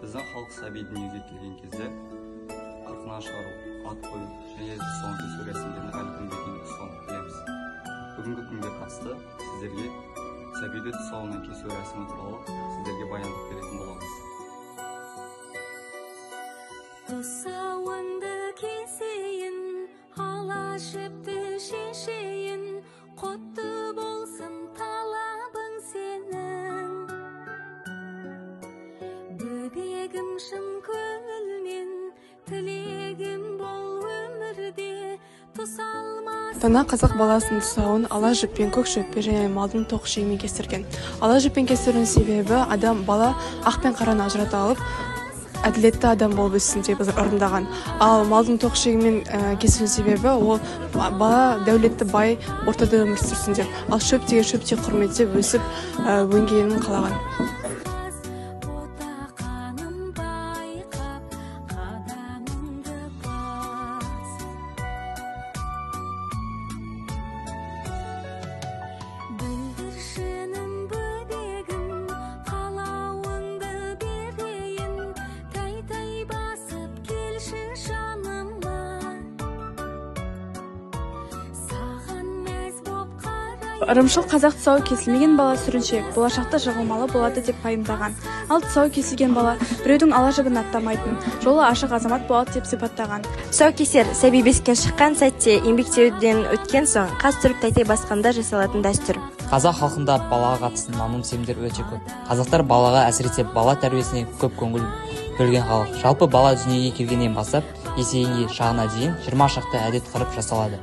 Біздің халық сәби дүниеге келген кезде қырқына шығару, ат қою және тұсауын кесу рәсімдерін әлі күнге дейін ұстанып келеміз. Бүгінгі күнге қатысты сіздерге сәбиді тұсауынан кесу рәсімі туралы сіздерге баяндап беретін боламыз. Тұсауынды кесейін, ала жіпті шешейін, құтты болсын талабың сенің. Бөбегім шын көңілмен, тілегім бол өмірде, тұсалмас. Дана қазақ баласының тұсауын ала жіппен, көк шөппен және малдың тоқ ішегімен кестірген. Ала жіппен кестірудің себебі бала ақ пен қараны ажырата алып, әділетті адам болып өссін деп ырымдаған. Ал малдың тоқ ішегімен кесудің себебі ол бала дәулетті бай ортада өмір сүрсін деп. Ал шөп деген шөпте құрметтеп өсіп өңгенін қалаған. Ырымшыл қазақ тұсауы кесілмеген бала сүріншек, болашақта жығылмалы болады деп пайымдаған. Ал тұсауы кесілген бала біреудің ала жібін аттамайтын, жолы ашық азамат болады деп сипаттаған. Тұсаукесер сәби бесіктен шыққан сәтте еңбектеуден өткен соң қаз түрік тәйте басқанда жасалатын дәстүр. Қазақ халқында балаға қатысты наным-сенімдер өте көп. Қазақтар балаға, әсіресе бала тәрбиесіне көп көңіл бөлген халық. Жалпы бала дүниеге келгеннен бастап есейгенге шағына дейін 20 шақты әдет ғұрып жасалады.